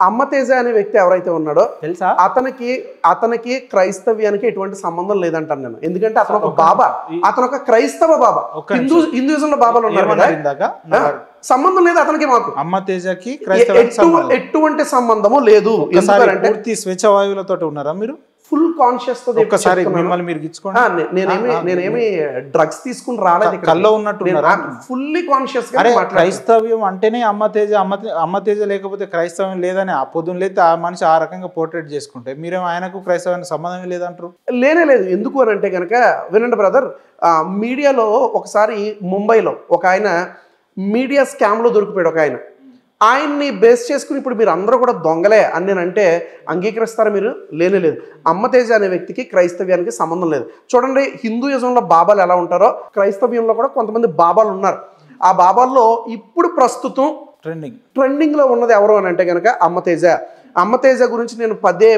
అమ్మ తేజ అనే వ్యక్తి ఎవరైతే ఉన్నాడో తెలుసా, అతనికి క్రైస్తవ్యానికి ఎటువంటి సంబంధం లేదంటాను నేను. ఎందుకంటే అతను ఒక బాబా, అతను ఒక క్రైస్తవ బాబా. హిందూయిజంలో బాబాలు ఉన్నారు కదా, సంబంధం లేదు అతనికి మాకు. అమ్మ తేజకి ఎటువంటి సంబంధము లేదు. పూర్తి స్వేచ్ఛ వాయువులతో ఉన్నారా మీరు? ఫుల్ కాన్షియస్ తో ఒక్కసారి మిమ్మల్ని మీరు ఇచ్చుకోండి. నేనేమి డ్రగ్స్ తీసుకుని రాలేదు, కల్లో ఉన్నట్టు ఫుల్లీ కాన్షియస్ గా. క్రైస్తవ్యం అంటేనే అమ్మ తేజ లేకపోతే క్రైస్తవ్యం లేదని ఆ పొద్దున్న లేతే ఆ మనిషి ఆ రకంగా పోర్ట్రేట్ చేసుకుంటే మీరేమో ఆయనకు క్రైస్తవానికి సంబంధం లేదంటారు. లేదు. ఎందుకు అని అంటే కనుక వినండి బ్రదర్, మీడియాలో ఒకసారి ముంబైలో ఒక ఆయన మీడియా స్కామ్ లో దొరికిపోయాడు. ఒక ఆయన్ని బేస్ చేసుకుని ఇప్పుడు మీరు అందరూ కూడా దొంగలే అని నేనంటే అంగీకరిస్తారా మీరు? లేదు. అమ్మ తేజ అనే వ్యక్తికి క్రైస్తవ్యానికి సంబంధం లేదు. చూడండి, హిందూయిజంలో బాబాలు ఎలా ఉంటారో క్రైస్తవ్యంలో కూడా కొంతమంది బాబాలు ఉన్నారు. ఆ బాబాల్లో ఇప్పుడు ప్రస్తుతం ట్రెండింగ్లో ఉన్నది ఎవరు అని అంటే కనుక అమ్మ తేజ. అమ్మ తేజ గురించి నేను పదే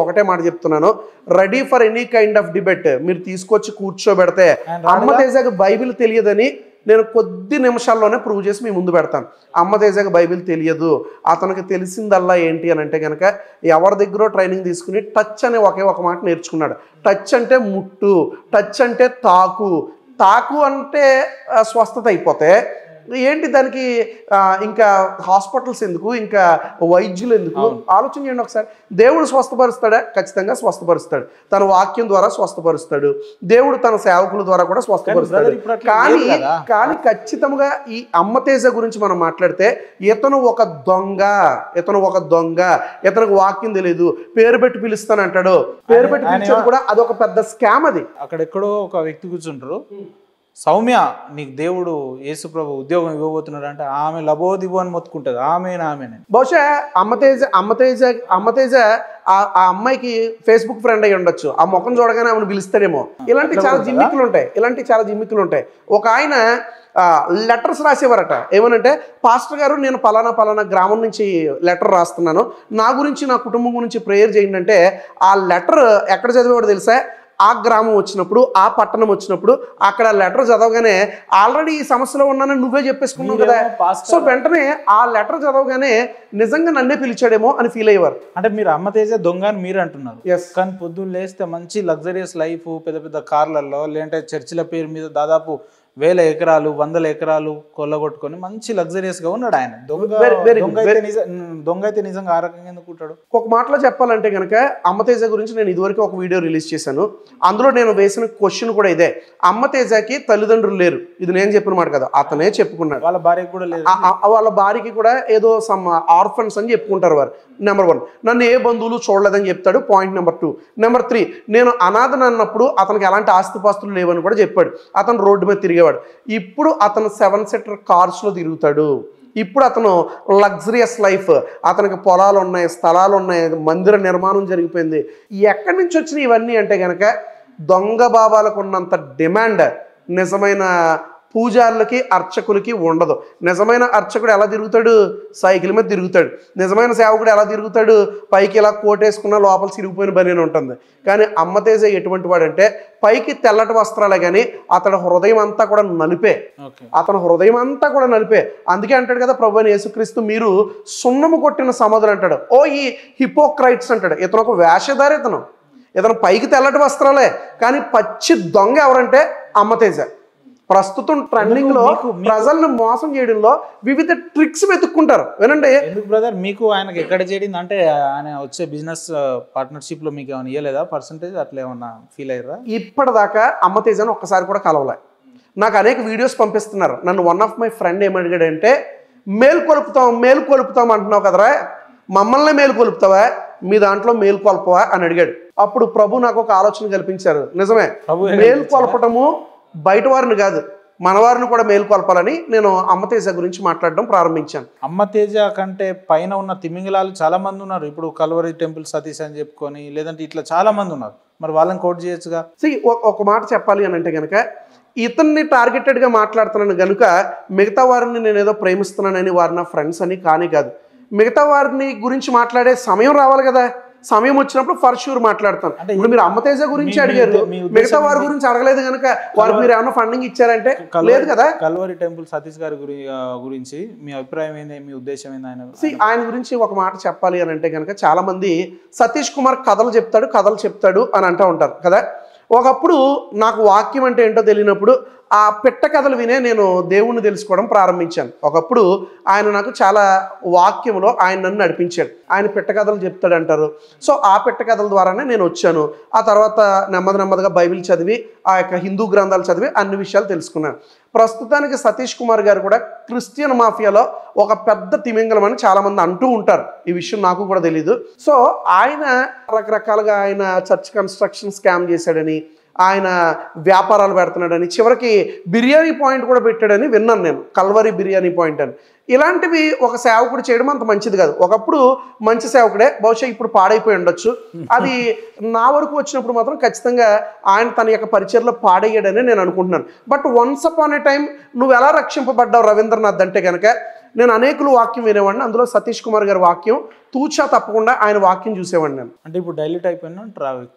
ఒకటే మాట చెప్తున్నాను, ready for any kind of debate. మీరు తీసుకొచ్చి కూర్చోబెడితే అమ్మ తేజకి బైబిల్ తెలియదని నేను కొద్ది నిమిషాల్లోనే ప్రూవ్ చేసి మీ ముందు పెడతాను. అమ్మ తేజకి బైబిల్ తెలియదు. అతనికి తెలిసిందల్లా ఏంటి అని అంటే కనుక ఎవరి దగ్గర ట్రైనింగ్ తీసుకుని టచ్ అనే ఒక మాట నేర్చుకున్నాడు. టచ్ అంటే ముట్టు, టచ్ అంటే తాకు అంటే స్వస్థత అయిపోతే ఏంటి దానికి ఇంకా హాస్పిటల్స్ ఎందుకు, ఇంకా వైద్యులు ఎందుకు? ఆలోచన చేయండి ఒకసారి. దేవుడు స్వస్థపరుస్తాడా? ఖచ్చితంగా స్వస్థపరుస్తాడు. తన వాక్యం ద్వారా స్వస్థపరుస్తాడు. దేవుడు తన సేవకుల ద్వారా కూడా స్వస్థపరుస్తాడు. కానీ ఖచ్చితంగా ఈ అమ్మ తేజ గురించి మనం మాట్లాడితే ఇతను ఒక దొంగ, ఇతనికి వాక్యం తెలియదు, పేరు పెట్టి పిలుస్తానంటాడు. పేరు పెట్టి పిలిచేది కూడా అదొక పెద్ద స్కామ్. అది అక్కడెక్కడో ఒక వ్యక్తి కూర్చుంటారు, సౌమ్య నీకు దేవుడు యేసు ప్రభు ఉద్యోగం ఇవ్వబోతున్నాడు అంటే ఆమె లబోదిబో అని మొత్తుకుంటుంది. ఆమె బహుశా అమ్మ తేజ ఆ అమ్మాయికి ఫేస్బుక్ ఫ్రెండ్ అయ్యి ఉండొచ్చు. ఆ ముఖం చూడగానే ఆమెను పిలుస్తాడేమో. ఇలాంటి చాలా జిమ్మిక్కులు ఉంటాయి. ఒక ఆయన లెటర్స్ రాసేవారట. ఏమనంటే, పాస్టర్ గారు నేను పలానా గ్రామం నుంచి లెటర్ రాస్తున్నాను, నా గురించి నా కుటుంబం గురించి ప్రేయర్ చేయండి అంటే ఆ లెటర్ ఎక్కడ చదివేవాడు తెలుసా? ఆ గ్రామం వచ్చినప్పుడు, ఆ పట్టణం వచ్చినప్పుడు అక్కడ లెటర్ చదవగానే ఆల్రెడీ ఈ సమస్యలో ఉన్నానని నువ్వే చెప్పేసుకున్నావు కదా. సో వెంటనే ఆ లెటర్ చదవగానే నిజంగా నన్నే పిలిచాడేమో అని ఫీల్ అయ్యేవారు. అంటే మీరు అమ్మ తేజ దొంగ అని మీరు అంటున్నారు. కానీ పొద్దున్న లేస్తే మంచి లగ్జరియస్ లైఫ్, పెద్ద కార్లలో, లేదంటే చర్చిల పేరు మీద దాదాపు 1000 ఎకరాలు 100 ఎకరాలు కొల్లగొట్టుకొని మంచి లగ్జరియస్ గా ఉన్నాడు ఆయన. దొంగ అయితే నిజంగా ఆ రకంగా ఎందుకుంటాడు? ఒక మాటలో చెప్పాలంటే కనుక అమ్మ తేజ గురించి నేను ఇదివరకు ఒక వీడియో రిలీజ్ చేశాను. అందులో నేను వేసిన క్వశ్చన్ కూడా ఇదే, అమ్మ తేజకి తల్లిదండ్రులు లేరు. ఇది నేను చెప్పిన మాట కదా, అతనే చెప్పుకున్నాడు. వాళ్ళ భార్యకి కూడా లేదు. వాళ్ళ భార్యకి కూడా ఏదో సమ్ ఆర్ఫన్స్ అని చెప్పుకుంటారు వారు. నెంబర్ 1, నన్ను ఏ బంధువులు చూడలేదని చెప్తాడు. Point number 2. నెంబర్ 3, నేను అనాథను అన్నప్పుడు అతనికి ఎలాంటి ఆస్తిపాస్తులు లేవని కూడా చెప్పాడు. అతను రోడ్డు మీద తిరిగేవాడు. ఇప్పుడు అతను 7 సీటర్ కార్స్లో తిరుగుతాడు. ఇప్పుడు అతను లగ్జరియస్ లైఫ్, అతనికి పొలాలు ఉన్నాయి, స్థలాలు ఉన్నాయి, మందిర నిర్మాణం జరిగిపోయింది. ఎక్కడి నుంచి వచ్చినాయి ఇవన్నీ అంటే కనుక దొంగ బాబాలకు ఉన్నంత డిమాండ్ నిజమైన పూజారులకి అర్చకులకి ఉండదు. నిజమైన అర్చకుడు ఎలా తిరుగుతాడు? సైకిల్ మీద తిరుగుతాడు. నిజమైన సేవకుడు ఎలా తిరుగుతాడు? పైకి ఇలా కోటేసుకున్న లోపల సిరిగిపోయిన బనీని ఉంటుంది. కానీ అమ్మ తేజ ఎటువంటి వాడంటే పైకి తెల్లటి వస్త్రాలే కానీ అతని హృదయం అంతా కూడా నలిపే. అందుకే అంటాడు కదా ప్రభువైన యేసుక్రీస్తు, మీరు సున్నము కొట్టిన సమాధులు అంటాడు. ఓ ఈ హిపోక్రైట్స్ అంటాడు. ఇతను ఒక వేషధారి. ఇతను పైకి తెల్లటి వస్త్రాలే కానీ పచ్చి దొంగ ఎవరంటే అమ్మ తేజ. ప్రస్తుతం ట్రెండింగ్ లో ప్రజలను మోసం చేయడంలో వివిధ ట్రిక్స్ వెతుక్కుంటారు. వినండి, ఎందుకు బ్రదర్ మీకు ఆయనకి ఎక్కడ చేయడింది అంటే ఆయన వచ్చే బిజినెస్ పార్ట్నర్షిప్ లో మీకు ఏమైనా ఇవ్వలేదా పర్సంటేజ్? అట్లా ఏమన్నా ఫీల్ అయ్యారా? ఇప్పటిదాకా అమ్మ తేజను ఒక్కసారి కూడా కలవలే. నాకు అనేక వీడియోస్ పంపిస్తున్నారు. నన్ను వన్ ఆఫ్ మై ఫ్రెండ్ ఏమడిగాడంటే, మేలుకొలుపుతాం అంటున్నావు కదరా, మమ్మల్ని మేలుకొలుపుతావా, మీ దాంట్లో మేలుకొల్పవా అని అడిగాడు. అప్పుడు ప్రభు నాకు ఒక ఆలోచన కల్పించారు. నిజమే, మేలుకొల్పటము బయట వారిని కాదు మనవారిని కూడా మేలుకొల్పాలని నేను అమ్మ తేజ గురించి మాట్లాడడం ప్రారంభించాను. అమ్మ తేజ కంటే పైన ఉన్న తిమింగలాలు చాలా మంది ఉన్నారు. ఇప్పుడు కల్వరి టెంపుల్ సతీష్ అని చెప్పుకొని, లేదంటే ఇట్లా చాలా మంది ఉన్నారు. మరి వాళ్ళని కోట్ చేయొచ్చుగా. ఒక మాట చెప్పాలి అని అంటే కనుక ఇతన్ని టార్గెటెడ్గా మాట్లాడుతున్నాను కనుక మిగతా వారిని నేను ఏదో ప్రేమిస్తున్నానని వారు నా ఫ్రెండ్స్ అని కాదు. మిగతా వారిని గురించి మాట్లాడే సమయం రావాలి కదా. సమయం వచ్చినప్పుడు ఫర్ షూర్ మాట్లాడతాను. ఇప్పుడు మీరు అమ్మతేజ గురించి అడిగారు, మిగతా వారి గురించి అడగలేదు కనుక వారికి మీరు ఏమన్నా ఫండింగ్ ఇచ్చారంటే లేదు కదా. కల్వరి టెంపుల్ సతీష్ గారి గురించి మీ అభిప్రాయం ఏంది, మీ ఉద్దేశం ఏంది? ఆయన గురించి ఒక మాట చెప్పాలి అని అంటే కనుక చాలా మంది సతీష్ కుమార్ కథలు చెప్తాడు అని అంటూ ఉంటారు కదా. ఒకప్పుడు నాకు వాక్యం అంటే ఏంటో తెలియనప్పుడు ఆ పెట్ట కథలు వినే నేను దేవుణ్ణి తెలుసుకోవడం ప్రారంభించాను. ఒకప్పుడు ఆయన నాకు చాలా వాక్యంలో ఆయన నన్ను నడిపించాడు. ఆయన పెట్ట కథలు చెప్తాడు అంటారు. సో ఆ పెట్ట కథల ద్వారానే నేను వచ్చాను. ఆ తర్వాత నెమ్మదిగా బైబిల్ చదివి ఆ యొక్క హిందూ గ్రంథాలు చదివి అన్ని విషయాలు తెలుసుకున్నాను. ప్రస్తుతానికి సతీష్ కుమార్ గారు కూడా క్రిస్టియన్ మాఫియాలో ఒక పెద్ద తిమింగలం అని చాలామంది అంటూ ఉంటారు. ఈ విషయం నాకు కూడా తెలీదు. సో ఆయన రకరకాలుగా ఆయన చర్చ్ కన్స్ట్రక్షన్ స్కామ్ చేశాడని, ఆయన వ్యాపారాలు పెడుతున్నాడని, చివరికి బిర్యానీ పాయింట్ కూడా పెట్టాడని విన్నాను నేను, కల్వరి బిర్యానీ పాయింట్ అని. ఇలాంటివి ఒక సేవకుడు చేయడం అంత మంచిది కాదు. ఒకప్పుడు మంచి సేవకుడే, బహుశా ఇప్పుడు పాడైపోయి ఉండొచ్చు. అది నా వరకు వచ్చినప్పుడు మాత్రం ఖచ్చితంగా ఆయన తన యొక్క పరిచయలో పాడయ్యాడని నేను అనుకుంటున్నాను. But once upon A time నువ్వు ఎలా రక్షింపబడ్డావు రవీంద్రనాథ్ అంటే కనుక నేను అనేకులు వాక్యం వినేవాడిని. అందులో సతీష్ కుమార్ గారి వాక్యం తూచా తప్పకుండా ఆయన వాక్యం చూసేవాడిని నేను. అంటే ఇప్పుడు డైల్యూట్ అయిపోయినా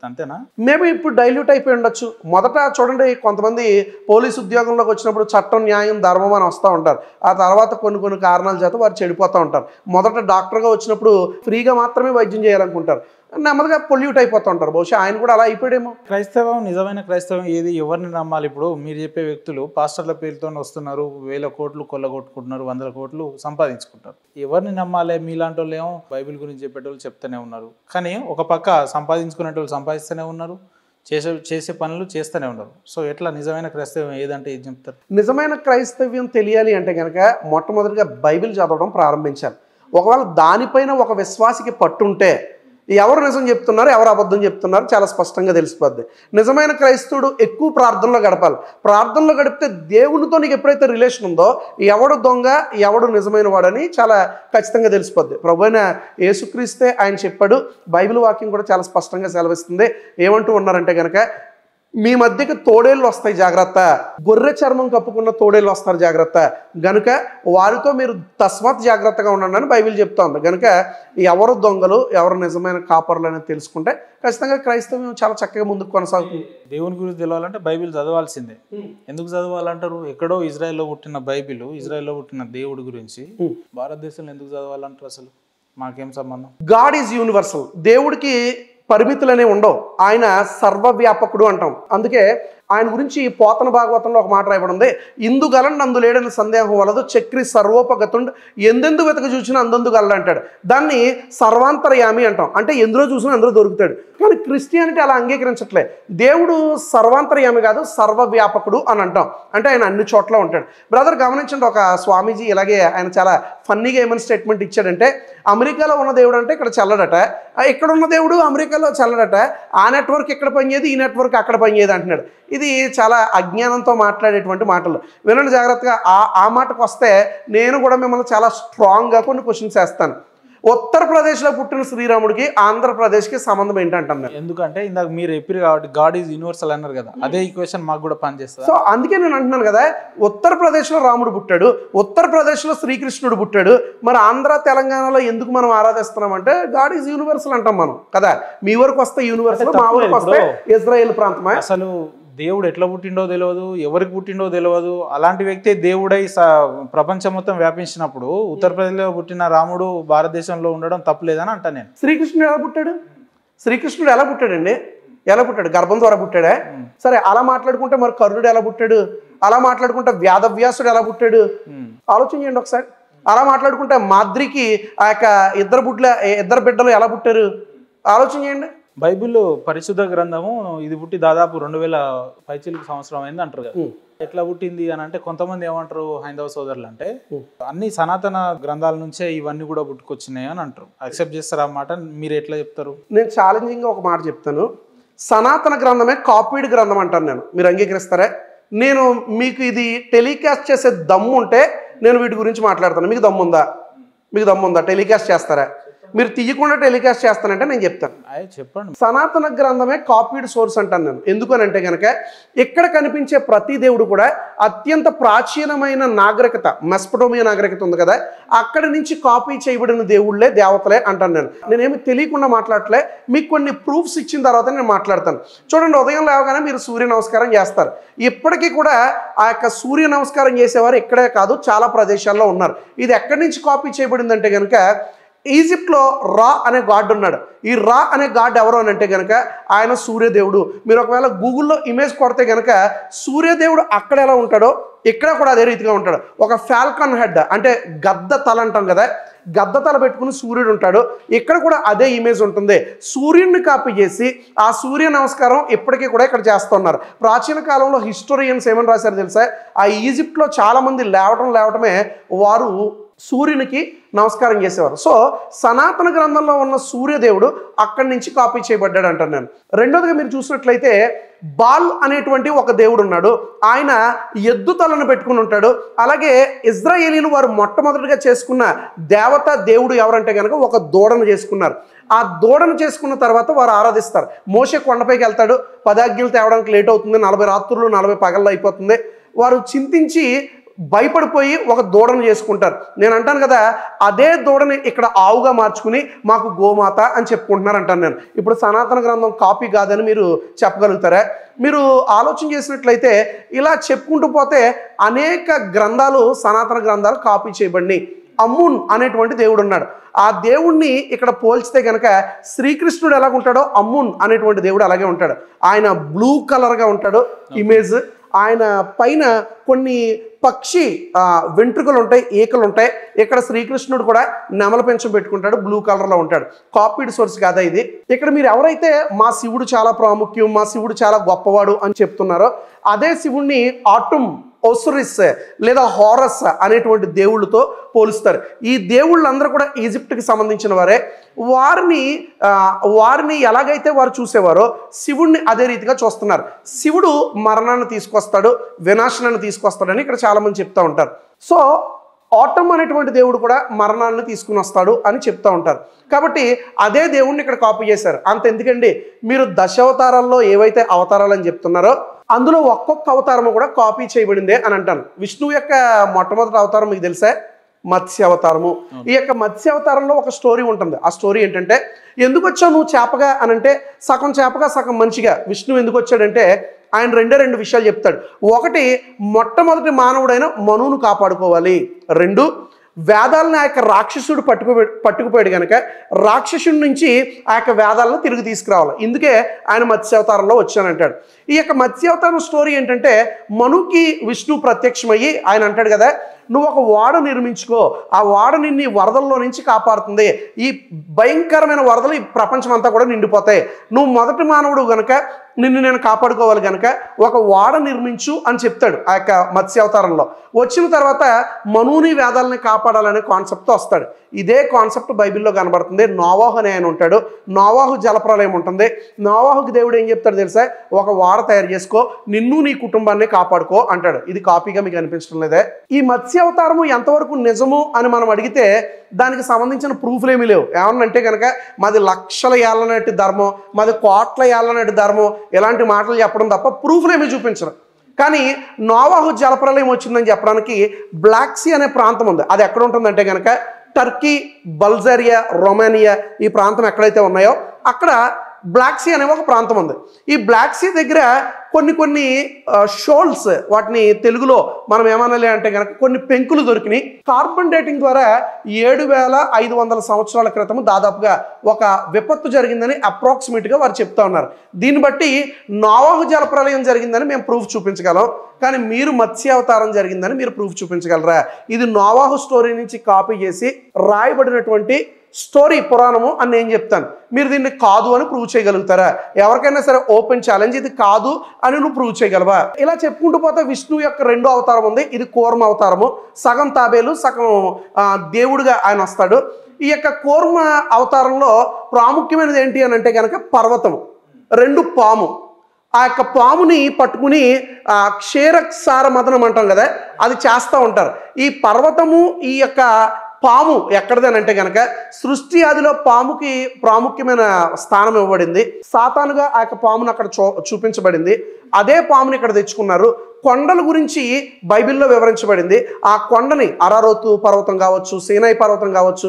అంతేనా? మేబీ ఇప్పుడు డైల్యూట్ అయిపోయి ఉండొచ్చు. మొదట చూడండి, కొంతమంది పోలీసు ఉద్యోగంలోకి వచ్చినప్పుడు చట్టం, న్యాయం, ధర్మం అని వస్తూ ఉంటారు. ఆ తర్వాత కొన్ని కారణాల చేత వారు చెడిపోతూ ఉంటారు. మొదట డాక్టర్గా వచ్చినప్పుడు ఫ్రీగా మాత్రమే వైద్యం చేయాలనుకుంటారు, నెమ్మదిగా పొల్యూట్ అయిపోతూ ఉంటారు. బహుశా ఆయన కూడా అలా అయిపోయాడేమో. క్రైస్తవం, నిజమైన క్రైస్తవం ఏది, ఎవరిని నమ్మాలి? ఇప్పుడు మీరు చెప్పే వ్యక్తులు పాస్టర్ల పేరుతో వస్తున్నారు, 1000 కోట్లు కొల్లగొట్టుకుంటున్నారు, 100 కోట్లు సంపాదించుకుంటారు. ఎవరిని నమ్మాలి? మీలాంటి వాళ్ళు ఏమో బైబిల్ గురించి చెప్పేటోళ్ళు చెప్తూనే ఉన్నారు, కానీ ఒక పక్క సంపాదించుకునేటోళ్ళు సంపాదిస్తూనే ఉన్నారు, చేసే పనులు చేస్తూనే ఉన్నారు. సో ఎట్లా నిజమైన క్రైస్తవం ఏదంటే ఏం చెప్తారు? నిజమైన క్రైస్తవ్యం తెలియాలి అంటే కనుక మొట్టమొదటిగా బైబిల్ చదవడం ప్రారంభించాలి. ఒకవేళ దానిపైన ఒక విశ్వాసికి పట్టుంటే ఎవరు నిజం చెప్తున్నారు, ఎవరు అబద్ధం చెప్తున్నారు చాలా స్పష్టంగా తెలిసిపోద్ది. నిజమైన క్రైస్తవుడు ఎక్కువ ప్రార్థనలో గడపాలి. ప్రార్థనలో గడిపితే దేవునితో నీకు ఎప్పుడైతే రిలేషన్ ఉందో ఎవడు దొంగ, ఎవడు నిజమైన వాడని చాలా ఖచ్చితంగా తెలిసిపోద్ది. ప్రభువైన యేసుక్రీస్తే ఆయన చెప్పాడు. బైబిల్ వాక్యం కూడా చాలా స్పష్టంగా సెలవిస్తుంది. ఏమంటూ ఉన్నారంటే కనుక, మీ మధ్యకి తోడేళ్ళు వస్తాయి జాగ్రత్త, గొర్రె చర్మం కప్పుకున్న తోడేళ్ళు వస్తారు జాగ్రత్త, గనుక వారితో మీరు తస్మాత్ జాగ్రత్తగా ఉండండి అని బైబిల్ చెప్తా ఉంది. కనుక ఎవరు దొంగలు, ఎవరు నిజమైన కాపర్లు అనేది తెలుసుకుంటే ఖచ్చితంగా క్రైస్తవ్యం చాలా చక్కగా ముందుకు కొనసాగుతుంది. దేవుని గురించి తెలవాలంటే బైబిల్ చదవాల్సిందే. ఎందుకు చదవాలంటారు? ఎక్కడో ఇజ్రాయెల్లో పుట్టిన బైబిల్, ఇజ్రాయెల్లో పుట్టిన దేవుడి గురించి భారతదేశంలో ఎందుకు చదవాలంటారు? అసలు మాకేం సంబంధం? God is universal. దేవుడికి పరిమితులనే ఉండవు, ఆయన సర్వవ్యాపకుడు అంటాం. అందుకే ఆయన గురించి పోతన భాగవతంలో ఒక మాట రాయబడి ఉంది, ఇందుగలండి అందు లేడని సందేహం వలదు, చక్రి సర్వోపగతుండు ఎందెందు వెతక చూసినా అందందు గలడు అంటాడు. దాన్ని సర్వాంతర్యామి అంటాం. అంటే ఎందులో చూసినా అందులో దొరుకుతాడు. కానీ క్రిస్టియానిటీ అలా అంగీకరించట్లే. దేవుడు సర్వాంతర్యామి కాదు, సర్వవ్యాపకుడు అని అంటాం. అంటే ఆయన అన్ని చోట్ల ఉంటాడు. బ్రదర్ గమనించండి, ఒక స్వామీజీ ఇలాగే ఆయన చాలా ఫన్నీగా ఏమైనా స్టేట్మెంట్ ఇచ్చాడంటే, అమెరికాలో ఉన్న దేవుడు అంటే ఇక్కడ చల్లడట, ఇక్కడ ఉన్న దేవుడు అమెరికాలో చల్లడట, ఆ నెట్వర్క్ ఇక్కడ పనిచేది, ఈ నెట్వర్క్ అక్కడ పనిచేది అంటున్నాడు. ఇది చాలా అజ్ఞానంతో మాట్లాడేటువంటి మాటలు. వినండి జాగ్రత్తగా. ఆ మాటకు వస్తే నేను కూడా మిమ్మల్ని చాలా స్ట్రాంగ్గా కొన్ని క్వశ్చన్స్ వేస్తాను. ఉత్తరప్రదేశ్లో పుట్టిన శ్రీరాముడికి ఆంధ్రప్రదేశ్కి సంబంధం ఏంటంటాను నేను. ఎందుకంటే ఇందాక మీరు చెప్పారు కాబట్టి గాడ్ ఈజ్ యూనివర్సల్ అన్నారు కదా, అదే ఈక్వేషన్ మాకు కూడా పనిచేస్తుంది. సో అందుకే నేను అంటున్నాను కదా, ఉత్తరప్రదేశ్లో రాముడు పుట్టాడు, ఉత్తరప్రదేశ్లో శ్రీకృష్ణుడు పుట్టాడు, మరి ఆంధ్ర తెలంగాణలో ఎందుకు మనం ఆరాధిస్తున్నామంటే గాడ్ ఈజ్ యూనివర్సల్ అంటాం మనం కదా. మీ వరకు వస్తే యూనివర్సల్, మా వరకు వస్తే ఇజ్రాయెల్ ప్రాంతమే. అసలు దేవుడు ఎట్లా పుట్టిండో తెలియదు, ఎవరికి పుట్టిండో తెలియదు. అలాంటి వ్యక్తి దేవుడై ప్రపంచం మొత్తం వ్యాపించినప్పుడు ఉత్తరప్రదేశ్లో పుట్టిన రాముడు భారతదేశంలో ఉండడం తప్పులేదని అంటా నేను. శ్రీకృష్ణుడు ఎలా పుట్టాడు? శ్రీకృష్ణుడు ఎలా పుట్టాడండి? ఎలా పుట్టాడు? గర్భం ద్వారా పుట్టాడా? సరే, అలా మాట్లాడుకుంటే మరి కర్ణుడు ఎలా పుట్టాడు? అలా మాట్లాడుకుంటే వ్యాధవ్యాసుడు ఎలా పుట్టాడు? ఆలోచన చేయండి ఒకసారి. అలా మాట్లాడుకుంటే మాద్రికి ఆ యొక్క ఇద్దరు బిడ్డలు ఎలా పుట్టారు? ఆలోచన చేయండి. బైబిల్ పరిశుద్ధ గ్రంథము ఇది పుట్టి దాదాపు 2000 పైచిలకు సంవత్సరం అయింది అంటారు కదా. ఎట్లా పుట్టింది అని అంటే కొంతమంది ఏమంటారు హైందవ సోదరులు అంటే, అన్ని సనాతన గ్రంథాల నుంచే ఇవన్నీ కూడా పుట్టుకొచ్చినాయి అని అంటారు. యాక్సెప్ట్ చేస్తారు ఆ మాట? మీరు ఎట్లా చెప్తారు? నేను ఛాలెంజింగ్గా ఒక మాట చెప్తాను. సనాతన గ్రంథమే కాపీడ్ గ్రంథం అంటాను నేను. మీరు అంగీకరిస్తారా? నేను మీకు ఇది టెలికాస్ట్ చేసే దమ్ము ఉంటే నేను వీటి గురించి మాట్లాడతాను. మీకు దమ్ముందా? టెలికాస్ట్ చేస్తారా? మీరు తీయకుండా టెలికాస్ట్ చేస్తానంటే నేను చెప్తాను. చెప్పండి. సనాతన గ్రంథమే కాపీడ్ సోర్స్ అంటాను నేను. ఎందుకనంటే కనుక ఇక్కడ కనిపించే ప్రతి దేవుడు కూడా అత్యంత ప్రాచీనమైన నాగరికత, మెస్పటోమియా నాగరికత ఉంది కదా, అక్కడి నుంచి కాపీ చేయబడిన దేవుళ్ళే దేవతలే అంటాను నేను. నేనేమి తెలియకుండా మాట్లాడలే, మీకు కొన్ని ప్రూఫ్స్ ఇచ్చిన తర్వాత నేను మాట్లాడతాను. చూడండి, ఉదయం లేవగానే మీరు సూర్య నమస్కారం చేస్తారు. ఇప్పటికీ కూడా ఆ యొక్క సూర్య నమస్కారం చేసేవారు ఇక్కడే కాదు, చాలా ప్రదేశాల్లో ఉన్నారు. ఇది ఎక్కడి నుంచి కాపీ చేయబడిందంటే కనుక ఈజిప్ట్లో రా అనే గాడ్ ఉన్నాడు. ఈ రా అనే గాడ్ ఎవరు అని అంటే కనుక ఆయన సూర్యదేవుడు. మీరు ఒకవేళ గూగుల్లో ఇమేజ్ కొడితే కనుక సూర్యదేవుడు అక్కడ ఎలా ఉంటాడో ఇక్కడ కూడా అదే రీతిగా ఉంటాడు. ఒక ఫాల్కన్ హెడ్ అంటే గద్ద తల అంటాం కదా, గద్ద తల పెట్టుకుని సూర్యుడు ఉంటాడు. ఇక్కడ కూడా అదే ఇమేజ్ ఉంటుంది. సూర్యుడిని కాపీ చేసి ఆ సూర్య నమస్కారం ఇప్పటికీ కూడా ఇక్కడ చేస్తున్నారు. ప్రాచీన కాలంలో హిస్టోరియన్స్ ఏమని రాశారు తెలుసా, ఆ ఈజిప్ట్లో చాలామంది లేవటమే వారు సూర్యునికి నమస్కారం చేసేవారు. సో సనాతన గ్రంథంలో ఉన్న సూర్యదేవుడు అక్కడి నుంచి కాపీ చేయబడ్డాడు అంటాను నేను. రెండోదిగా మీరు చూసినట్లయితే బాల్ అనేటువంటి ఒక దేవుడు ఉన్నాడు. ఆయన ఎద్దు తలను పెట్టుకుని ఉంటాడు. అలాగే ఇజ్రాయేలీలు వారు మొట్టమొదటిగా చేసుకున్న దేవుడు ఎవరంటే కనుక ఒక దూడను చేసుకున్నారు. ఆ దూడను చేసుకున్న తర్వాత వారు ఆరాధిస్తారు. మోషే కొండపైకి వెళ్తాడు, 10 ఆజ్ఞలు తేవడానికి లేట్ అవుతుంది, 40 రాత్రులు 40 పగళ్ళు అయిపోతుంది. వారు చింతించి భయపడిపోయి ఒక దూడను చేసుకుంటారు. నేను అంటాను కదా, అదే దూడని ఇక్కడ ఆవుగా మార్చుకుని మాకు గోమాత అని చెప్పుకుంటున్నారు అంటాను నేను. ఇప్పుడు సనాతన గ్రంథం కాపీ కాదని మీరు చెప్పగలుగుతారా? మీరు ఆలోచన చేసినట్లయితే ఇలా చెప్పుకుంటూ పోతే అనేక గ్రంథాలు, సనాతన గ్రంథాలు కాపీ చేయబడినాయి. అమ్మున్ అనేటువంటి దేవుడు ఉన్నాడు. ఆ దేవుణ్ణి ఇక్కడ పోల్చితే కనుక శ్రీకృష్ణుడు ఎలాగుంటాడో అమ్మున్ అనేటువంటి దేవుడు అలాగే ఉంటాడు. ఆయన బ్లూ కలర్గా ఉంటాడు ఇమేజ్. ఆయన పైన కొన్ని పక్షి వెంట్రుకలు ఉంటాయి, ఈకలు ఉంటాయి. ఇక్కడ శ్రీకృష్ణుడు కూడా నెమల పెంచం పెట్టుకుంటాడు, బ్లూ కలర్లో ఉంటాడు. కాపీడ్ సోర్స్ కాదా ఇది? ఇక్కడ మీరు ఎవరైతే మా శివుడు చాలా ప్రాముఖ్యం, మా శివుడు చాలా గొప్పవాడు అని చెప్తున్నారో అదే శివుణ్ణి ఆటమ్, ఒసిరిస్ లేదా హారస్ అనేటువంటి దేవుళ్ళతో పోలుస్తారు. ఈ దేవుళ్ళందరూ కూడా ఈజిప్ట్కి సంబంధించిన వారే. వారిని ఎలాగైతే వారు చూసేవారో శివుణ్ణి అదే రీతిగా చూస్తున్నారు. శివుడు మరణాన్ని తీసుకొస్తాడు, వినాశనాన్ని తీసుకొస్తాడని ఇక్కడ చాలామంది చెప్తూ ఉంటారు. సో ఆటమ్ అనేటువంటి దేవుడు కూడా మరణాన్ని తీసుకుని వస్తాడు అని చెప్తూ ఉంటారు. కాబట్టి అదే దేవుణ్ణి ఇక్కడ కాపీ చేశారు. అంత ఎందుకండి, మీరు దశావతారాల్లో ఏవైతే అవతారాలు అని చెప్తున్నారో అందులో ఒక్కొక్క అవతారము కూడా కాపీ చేయబడిందే అని అంటాను. విష్ణువు యొక్క మొట్టమొదటి అవతారం మీకు తెలుసా? మత్స్య అవతారము. ఈ యొక్క మత్స్య అవతారంలో ఒక స్టోరీ ఉంటుంది. ఆ స్టోరీ ఏంటంటే, ఎందుకు వచ్చావు నువ్వు చేపగా అని అంటే, సగం చేపగా సగం మనిషిగా విష్ణువు ఎందుకు వచ్చాడంటే ఆయన రెండు విషయాలు చెప్తాడు. ఒకటి, మొట్టమొదటి మానవుడైన మనువును కాపాడుకోవాలి. 2, వేదాలను ఆ యొక్క రాక్షసుడు పట్టుకుపోయాడు కనుక రాక్షసుడి నుంచి ఆ యొక్క వేదాలను తిరిగి తీసుకురావాలి. ఇందుకే ఆయన మత్స్యావతారంలో వచ్చానంటాడు. ఈ యొక్క మత్స్యావతారం స్టోరీ ఏంటంటే, మనుకి విష్ణు ప్రత్యక్షమయ్యి ఆయన అంటాడు కదా, నువ్వు ఒక ఓడ నిర్మించుకో, ఆ ఓడ నిన్ను వరదల్లో నుంచి కాపాడుతుంది, ఈ భయంకరమైన వరదలు ఈ ప్రపంచం అంతా కూడా నిండిపోతాయి, నువ్వు మొదటి మానవుడు కనుక నిన్ను నేను కాపాడుకోవాలి కనుక ఒక ఓడ నిర్మించు అని చెప్తాడు ఆ యొక్క మత్స్యావతారంలో. వచ్చిన తర్వాత మనుని వేదాలని కాపాడాలనే కాన్సెప్ట్తో వస్తాడు. ఇదే కాన్సెప్ట్ బైబిల్లో కనబడుతుంది. నోవాహు అనే ఆయన ఉంటాడు. నోవాహు జలప్రలయం ఉంటుంది. నోవాహుకి దేవుడు ఏం చెప్తాడు తెలుసా? ఒక ఓడ తయారు చేసుకో, నిన్ను నీ కుటుంబాన్ని కాపాడుకో అంటాడు. ఇది కాపీగా మీకు అనిపించడం లేదే? ఈ మత్స్యావతారము ఎంతవరకు నిజము అని మనం అడిగితే దానికి సంబంధించిన ప్రూఫ్లు ఏమీ లేవు. ఏమన్నంటే కనుక మాది లక్షల ఏళ్ళ నాటి ధర్మం, మాది కోట్ల ఏళ్ళ నాటి ధర్మం, ఇలాంటి మాటలు చెప్పడం తప్ప ప్రూఫ్లు ఏమీ చూపించరు. కానీ నోవాహు జలప్రలయం వచ్చిందని చెప్పడానికి బ్లాక్ సీ అనే ప్రాంతం ఉంది. అది ఎక్కడ ఉంటుందంటే కనుక టర్కీ, బల్గేరియా, రొమానియా ఈ ప్రాంతం ఎక్కడైతే ఉన్నాయో అక్కడ బ్లాక్ సీ అనే ఒక ప్రాంతం ఉంది. ఈ బ్లాక్ సీ దగ్గర కొన్ని షోల్స్, వాటిని తెలుగులో మనం ఏమనాలి అంటే కనుక కొన్ని పెంకులు దొరికినాయి. కార్బన్ డేటింగ్ ద్వారా 7500 సంవత్సరాల క్రితం దాదాపుగా ఒక విపత్తు జరిగిందని అప్రాక్సిమేట్గా వారు చెప్తా ఉన్నారు. దీన్ని బట్టి నోవాహు జలప్రలయం జరిగిందని మేము ప్రూఫ్ చూపించగలం. కానీ మీరు మత్స్యావతారం జరిగిందని మీరు ప్రూఫ్ చూపించగలరా? ఇది నోవాహు స్టోరీ నుంచి కాపీ చేసి రాయబడినటువంటి స్టోరీ, పురాణము అని నేను చెప్తాను. మీరు దీన్ని కాదు అని ప్రూవ్ చేయగలుగుతారా? ఎవరికైనా సరే ఓపెన్ ఛాలెంజ్, ఇది కాదు అని నువ్వు ప్రూవ్ చేయగలవా? ఇలా చెప్పుకుంటూ పోతే విష్ణువు యొక్క 2వ అవతారం ఉంది. ఇది కూర్మ అవతారము. సగం తాబేలు, సగం దేవుడిగా ఆయన వస్తాడు. ఈ యొక్క కూర్మ అవతారంలో ప్రాముఖ్యమైనది ఏంటి అని అంటే కనుక పర్వతము, 2 పాము. ఆ యొక్క పాముని పట్టుకుని క్షీరసార మదనం అంటాం కదా, అది చేస్తూ ఉంటారు. ఈ పర్వతము, ఈ యొక్క పాము ఎక్కడిదేనంటే కనుక సృష్టి ఆదిలో పాముకి ప్రాముఖ్యమైన స్థానం ఇవ్వబడింది. సాతానుగా ఆ యొక్క పామును అక్కడ చూపించబడింది. అదే పాముని ఇక్కడ తెచ్చుకున్నారు. కొండల గురించి బైబిల్లో వివరించబడింది. ఆ కొండని అరారోతు పర్వతం కావచ్చు, సీనాయి పర్వతం కావచ్చు,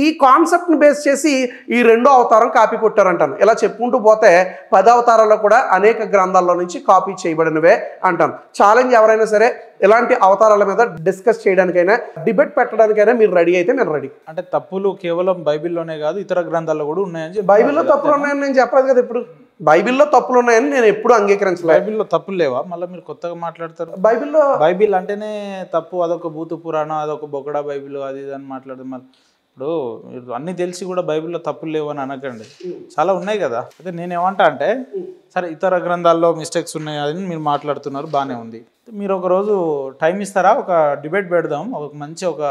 ఈ కాన్సెప్ట్ని బేస్ చేసి ఈ రెండో అవతారం కాపీ కొట్టారంటాను. ఇలా చెప్పుకుంటూ పోతే 10 అవతారాల్లో కూడా అనేక గ్రంథాల్లో నుంచి కాపీ చేయబడినవే అంటాను. ఛాలెంజ్ ఎవరైనా సరే ఇలాంటి అవతారాల మీద డిస్కస్ చేయడానికైనా డిబేట్ పెట్టడానికైనా మీరు రెడీ అయితే నేను రెడీ. అంటే తప్పులు కేవలం బైబిల్లోనే కాదు ఇతర గ్రంథాల్లో కూడా ఉన్నాయని. బైబిల్లో తప్పులు ఉన్నాయని నేను చెప్పలేదు కదా. ఇప్పుడు బైబిల్లో తప్పులు ఉన్నాయని నేను ఎప్పుడు అంగీకరించలేదు. బైబిల్లో తప్పులు లేవా? మళ్ళీ మీరు కొత్తగా మాట్లాడతారు. బైబిల్ అంటేనే తప్పు, అదొక భూత పురాణం, అదొక బొగడా బైబిల్, అది ఇది అని మాట్లాడదు. మళ్ళీ ఇప్పుడు అన్నీ తెలిసి కూడా బైబిల్లో తప్పులు లేవు అని అనకండి, చాలా ఉన్నాయి కదా. అయితే నేనేమంటా అంటే సరే ఇతర గ్రంథాల్లో మిస్టేక్స్ ఉన్నాయి అని మీరు మాట్లాడుతున్నారు, బాగానే ఉంది. మీరు ఒక రోజు టైం ఇస్తారా? ఒక డిబేట్ పెడదాం, ఒక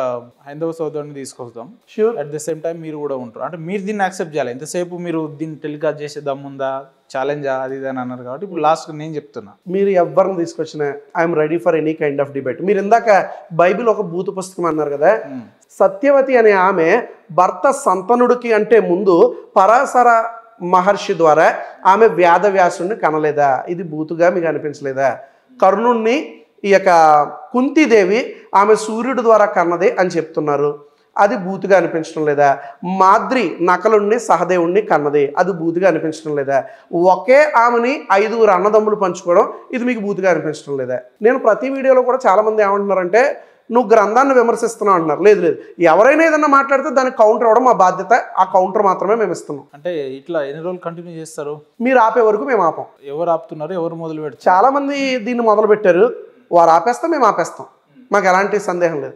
హైందవ సోదరుని తీసుకొస్తాం. Sure. At the same time మీరు కూడా ఉంటారు. అంటే మీరు దీన్ని యాక్సెప్ట్ చేయాలి. ఎంతసేపు మీరు దీన్ని టెలికాస్ట్ చేసే దమ్ముందా, ఛాలెంజా, అది ఇది అని అన్నారు కాబట్టి ఇప్పుడు లాస్ట్ నేను చెప్తున్నా. మీరు ఎవరిని తీసుకొచ్చినా I'm ready for any kind of debate. మీరు ఇందాక బైబిల్ ఒక భూత పుస్తకం అన్నారు కదా. సత్యవతి అనే ఆమె భర్త సంతనుడికి అంటే ముందు పరాశర మహర్షి ద్వారా ఆమె వేదవ్యాసుని కనలేదా? ఇది భూతుగా మీకు అనిపించలేదా? కర్ణుణ్ణి ఈ యొక్క కుంతీదేవి ఆమె సూర్యుడి ద్వారా కన్నదే అని చెప్తున్నారు, అది భూతిగా అనిపించడం లేదా? మాద్రి నకలుణ్ణి సహదేవుణ్ణి కన్నది, అది భూతిగా అనిపించడం లేదా? ఒకే ఆమెని 5 అన్నదమ్ములు పంచుకోవడం, ఇది మీకు భూతిగా అనిపించడం లేదా? నేను ప్రతి వీడియోలో కూడా చాలామంది ఏమంటున్నారంటే నువ్వు గ్రంథాన్ని విమర్శిస్తున్నావు అంటున్నారు. లేదు, ఎవరైనా ఏదన్నా మాట్లాడితే దానికి కౌంటర్ ఇవ్వడం మా బాధ్యత. ఆ కౌంటర్ మాత్రమే మేము ఇస్తున్నాం. అంటే ఇట్లా ఎన్ని రోజులు కంటిన్యూ చేస్తారు? మీరు ఆపే వరకు మేము ఆపం. ఎవరు ఆపుతున్నారు? ఎవరు మొదలు పెడతారు? చాలా మంది దీన్ని మొదలు పెట్టారు, వారు ఆపేస్తాం, మేము ఆపేస్తాం. మాకు ఎలాంటి సందేహం లేదు.